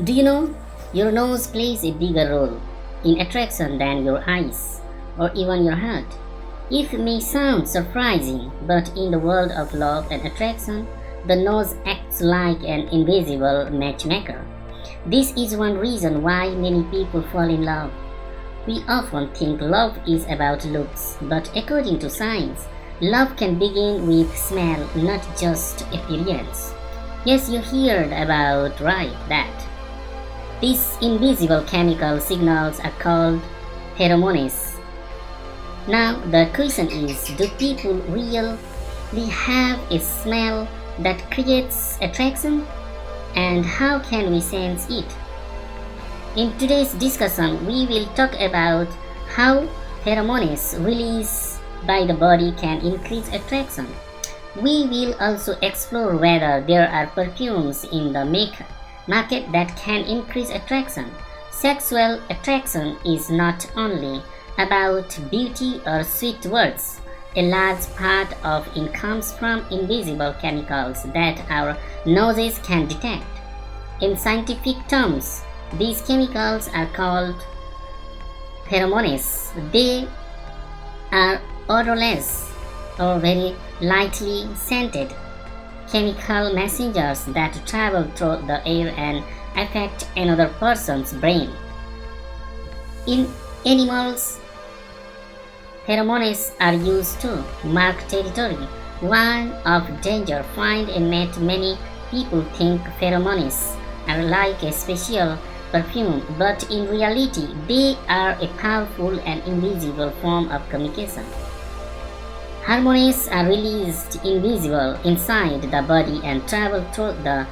Do you know your nose plays a bigger role in attraction than your eyes or even your heart? It may sound surprising, but in the world of love and attraction, the nose acts like an invisible matchmaker. This is one reason why many people fall in love. We often think love is about looks, but according to science, love can begin with smell, not just appearance. Yes, you heard about right that. These invisible chemical signals are called pheromones. Now the question is, do people really have a smell that creates attraction? And how can we sense it? In today's discussion, we will talk about how pheromones released by the body can increase attraction. We will also explore whether there are perfumes in the market that can increase attraction. Sexual attraction is not only about beauty or sweet words. A large part of it comes from invisible chemicals that our noses can detect. In scientific terms, these chemicals are called pheromones. They are odorless or very lightly scented chemical messengers that travel through the air and affect another person's brain. In animals, pheromones are used to mark territory, warn of danger, find a mate. Many people think pheromones are like a special perfume, but in reality, they are a powerful and invisible form of communication. Hormones are released invisible inside the body and travel through the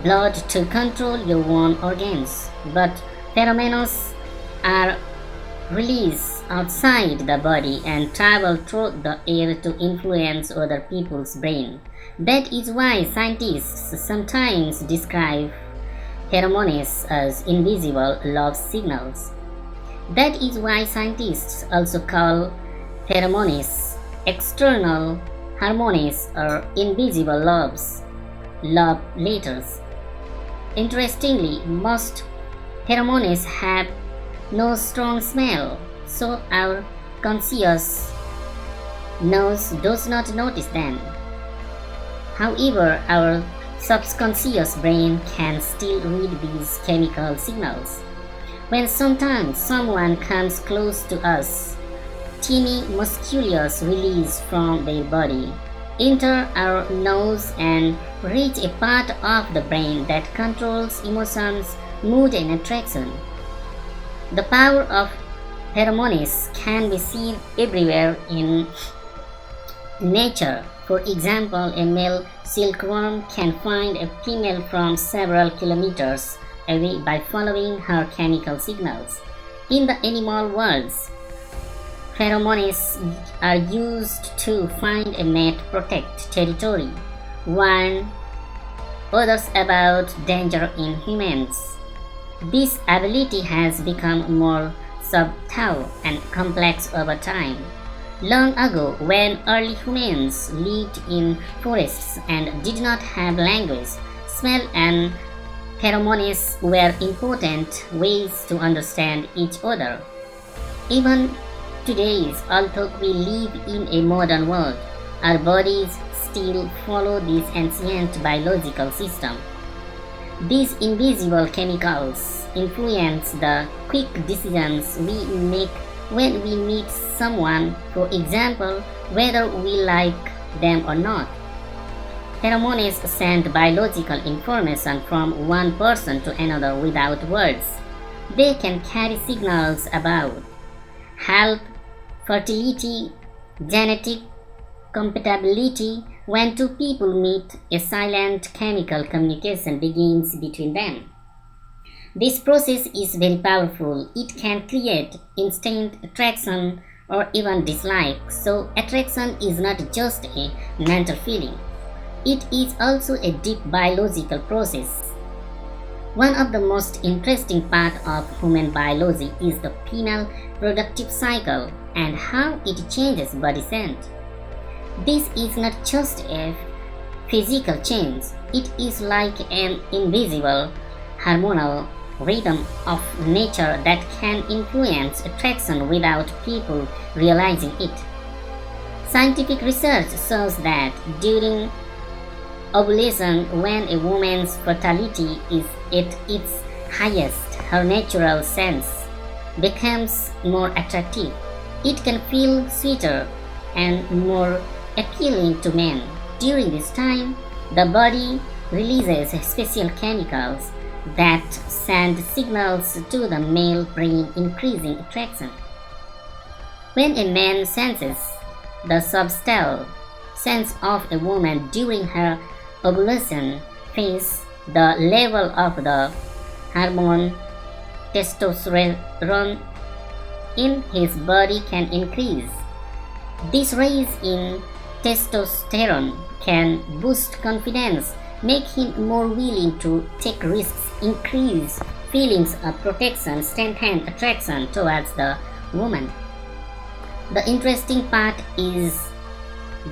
blood to control your own organs, but pheromones are released outside the body and travel through the air to influence other people's brain. That is why scientists sometimes describe pheromones as invisible love signals. That is why scientists also call pheromones external hormones or invisible love letters. Interestingly, most pheromones have no strong smell, so our conscious nose does not notice them. However, our subconscious brain can still read these chemical signals. When sometimes someone comes close to us, tiny musculars release from their body, enter our nose and reach a part of the brain that controls emotions, mood and attraction. The power of pheromones can be seen everywhere in nature. For example, a male silkworm can find a female from several kilometers away by following her chemical signals. In the animal world, pheromones are used to find a mate, protect territory, warn others about danger in humans. This ability has become more subtle and complex over time. Long ago, when early humans lived in forests and did not have language, smell and pheromones were important ways to understand each other. Even today, although we live in a modern world, our bodies still follow this ancient biological system. These invisible chemicals influence the quick decisions we make when we meet someone, for example, whether we like them or not. Pheromones send biological information from one person to another without words. They can carry signals about health, fertility, genetic compatibility. When two people meet, a silent chemical communication begins between them. This process is very powerful. It can create instant attraction or even dislike. So attraction is not just a mental feeling. It is also a deep biological process. One of the most interesting parts of human biology is the female reproductive cycle and how it changes body scent. This is not just a physical change, it is like an invisible hormonal rhythm of nature that can influence attraction without people realizing it. Scientific research shows that during ovulation, when a woman's fertility is at its highest, her natural sense becomes more attractive. It can feel sweeter and more appealing to men. During this time, the body releases special chemicals that send signals to the male brain increasing attraction. When a man senses the subtle sense of a woman during her ovulation phase, the level of the hormone testosterone in his body can increase. This rise in testosterone can boost confidence, make him more willing to take risks, increase feelings of protection, strengthen attraction towards the woman. The interesting part is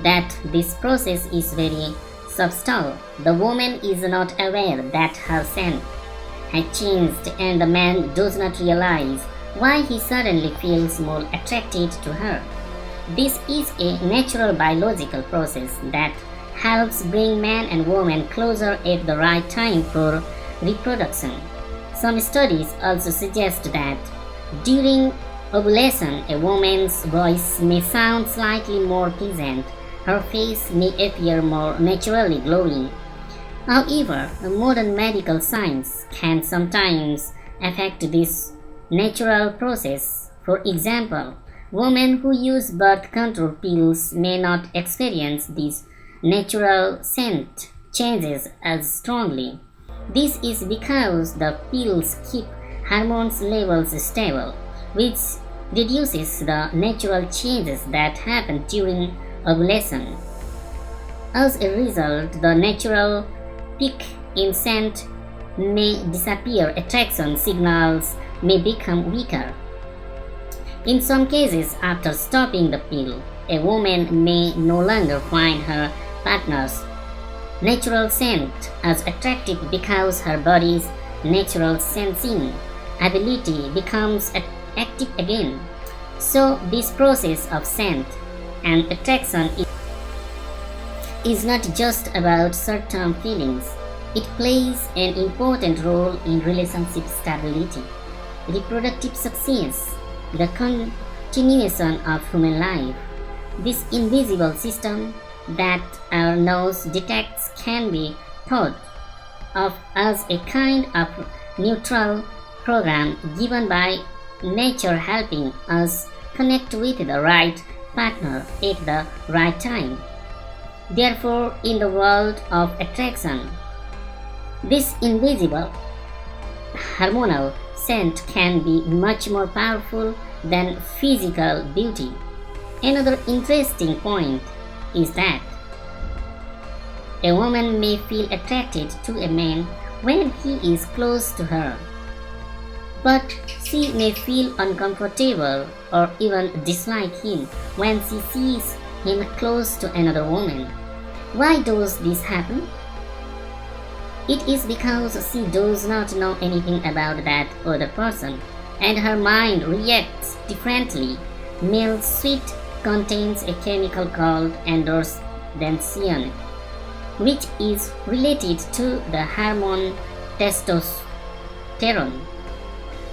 that this process is very subtle. The woman is not aware that her scent has changed, and the man does not realize why he suddenly feels more attracted to her. This is a natural biological process that helps bring man and woman closer at the right time for reproduction. Some studies also suggest that during ovulation, a woman's voice may sound slightly more pleasant, her face may appear more naturally glowing. However, modern medical science can sometimes affect this natural process. For example, women who use birth control pills may not experience these natural scent changes as strongly. This is because the pills keep hormones levels stable, which reduces the natural changes that happen during ovulation. As a result, the natural peak in scent may disappear, attraction signals may become weaker. In some cases, after stopping the pill, a woman may no longer find her partner's natural scent as attractive because her body's natural sensing ability becomes active again. So, this process of scent and attraction is not just about short-term feelings. It plays an important role in relationship stability, reproductive success, the continuation of human life. This invisible system that our nose detects can be thought of as a kind of neutral program given by nature, helping us connect with the right partner at the right time. Therefore, in the world of attraction, this invisible hormonal scent can be much more powerful than physical beauty. Another interesting point is that a woman may feel attracted to a man when he is close to her, but she may feel uncomfortable or even dislike him when she sees him close to another woman. Why does this happen? It is because she does not know anything about that other person, and her mind reacts differently. Male sweat contains a chemical called androstenedione, which is related to the hormone testosterone.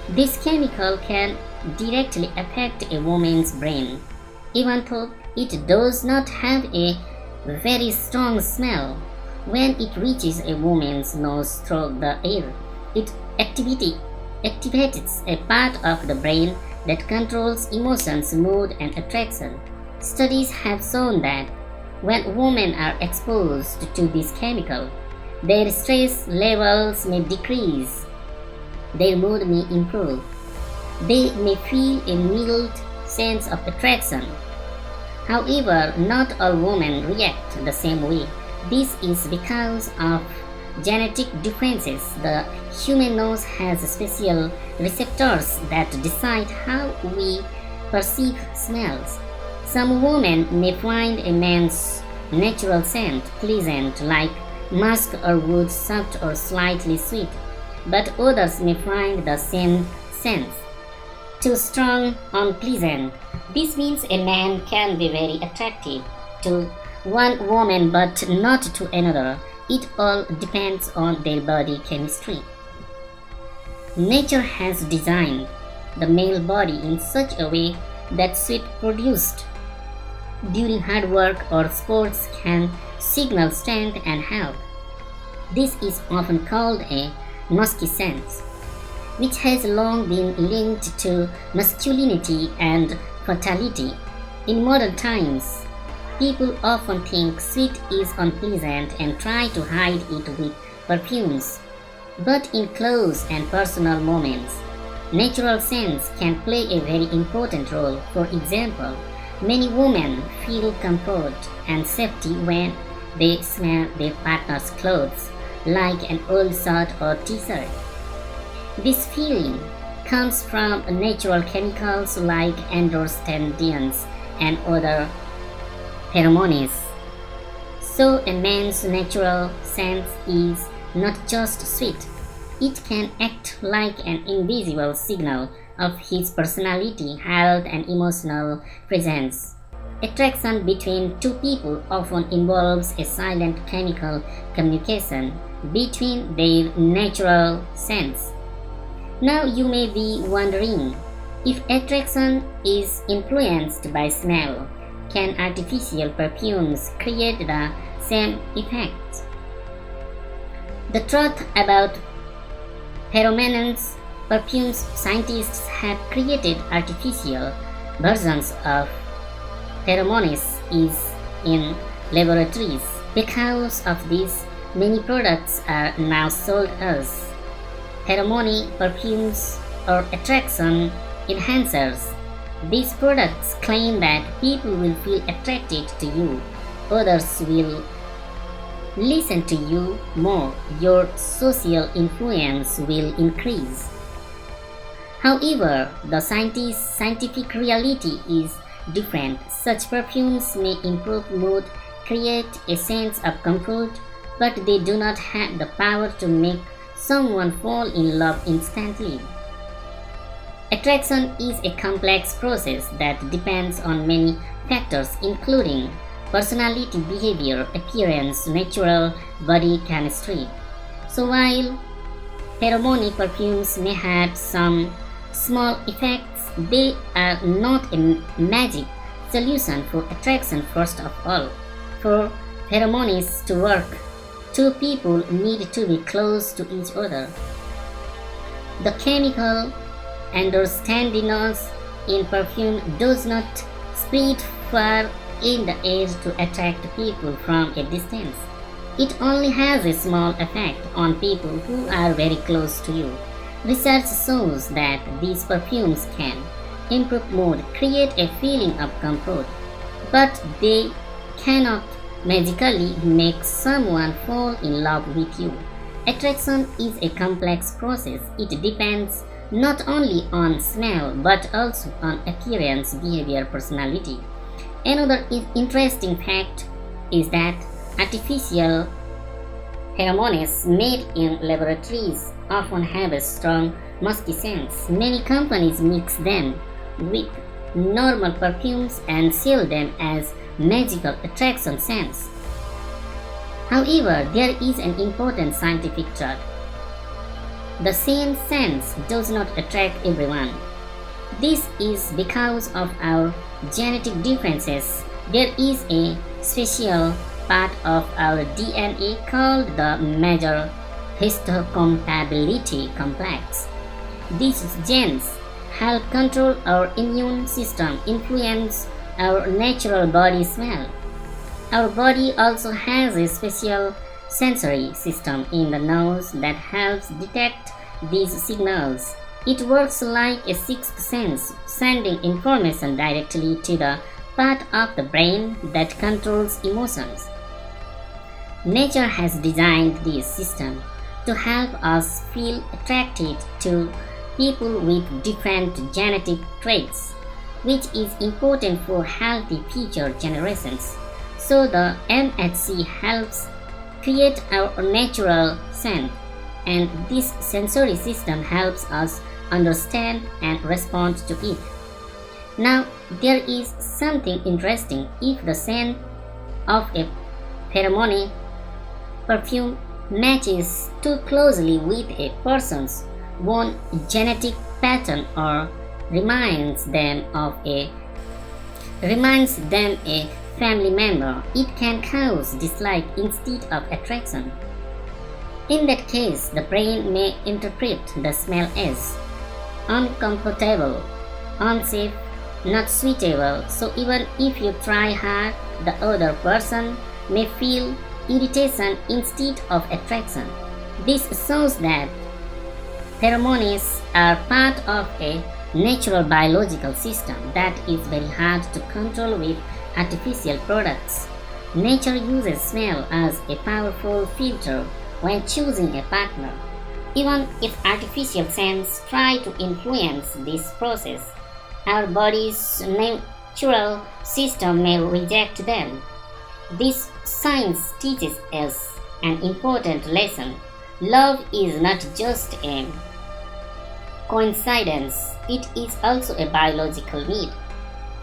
This chemical can directly affect a woman's brain, even though it does not have a very strong smell. When it reaches a woman's nose through the air, it activates a part of the brain that controls emotions, mood, and attraction. Studies have shown that when women are exposed to this chemical, their stress levels may decrease, their mood may improve, they may feel a mild sense of attraction. However, not all women react the same way. This is because of genetic differences. The human nose has special receptors that decide how we perceive smells. Some women may find a man's natural scent pleasant, like musk or wood, soft or slightly sweet. but others may find the same sense too strong, unpleasant. This means a man can be very attractive to one woman but not to another. It all depends on their body chemistry. Nature has designed the male body in such a way that sweat produced during hard work or sports can signal strength and health. This is often called a musky-sense, which has long been linked to masculinity and fertility. In modern times, people often think sweat is unpleasant and try to hide it with perfumes. But in close and personal moments, natural scents can play a very important role. For example, many women feel comfort and safety when they smell their partner's clothes, like an old shirt or t-shirt. This feeling comes from natural chemicals like androstenedions and other pheromones. So a man's natural sense is not just sweet, it can act like an invisible signal of his personality, health, and emotional presence. Attraction between two people often involves a silent chemical communication between their natural sense. Now you may be wondering, if attraction is influenced by smell, can artificial perfumes create the same effect? The truth about pheromones, perfumes, scientists have created artificial versions of pheromones in laboratories. Because of this, many products are now sold as pheromone perfumes or attraction enhancers. These products claim that people will feel attracted to you, others will listen to you more, your social influence will increase. However, the scientific reality is different. Such perfumes may improve mood, create a sense of comfort, but they do not have the power to make someone fall in love instantly. Attraction is a complex process that depends on many factors, including personality, behavior, appearance, natural body chemistry. So while pheromone perfumes may have some small effects, they are not a magic solution for attraction. First of all, for pheromones to work, two people need to be close to each other. The chemical androstenedione in perfume does not spread far in the air to attract people from a distance. It only has a small effect on people who are very close to you. Research shows that these perfumes can improve mood, create a feeling of comfort, but they cannot magically make someone fall in love with you. Attraction is a complex process. It depends not only on smell but also on appearance, behavior, personality. Another interesting fact is that artificial pheromones made in laboratories often have a strong musky scent. Many companies mix them with normal perfumes and sell them as magical attraction scents. However, there is an important scientific truth. The same scent does not attract everyone. This is because of our genetic differences. There is a special part of our DNA called the major histocompatibility complex. These genes help control our immune system, influence our natural body smell. Our body also has a special sensory system in the nose that helps detect these signals. It works like a sixth sense, sending information directly to the part of the brain that controls emotions. Nature has designed this system to help us feel attracted to people with different genetic traits, which is important for healthy future generations. So the MHC helps create our natural scent. and this sensory system helps us understand and respond to it. Now, there is something interesting. If the scent of a pheromone perfume matches too closely with a person's own genetic pattern or reminds them a family member, it can cause dislike instead of attraction. In that case, the brain may interpret the smell as uncomfortable, unsafe, not suitable. So even if you try hard, the other person may feel irritation instead of attraction. This shows that pheromones are part of a natural biological system that is very hard to control with artificial products. Nature uses smell as a powerful filter when choosing a partner. Even if artificial scents try to influence this process, our body's natural system may reject them. This science teaches us an important lesson. Love is not just a coincidence, it is also a biological need.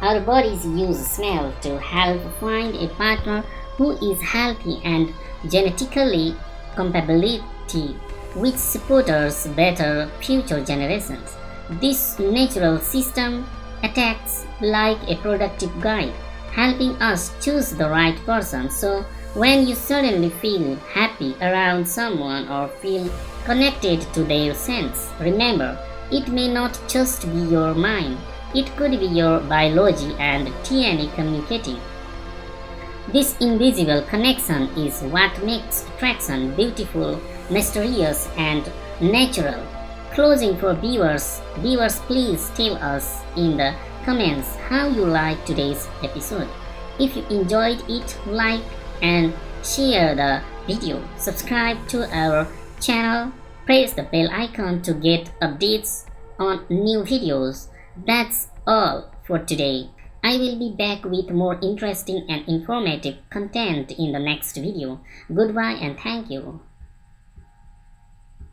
Our bodies use smell to help find a partner who is healthy and genetically compatibility, which supports better future generations. This natural system acts like a productive guide, helping us choose the right person. So when you suddenly feel happy around someone or feel connected to their sense, remember, it may not just be your mind, it could be your biology and DNA communicating. This invisible connection is what makes attraction beautiful, mysterious, and natural. Closing for viewers, please tell us in the comments how you liked today's episode. If you enjoyed it, like and share the video. Subscribe to our channel. Press the bell icon to get updates on new videos. That's all for today. I will be back with more interesting and informative content in the next video. Goodbye and thank you.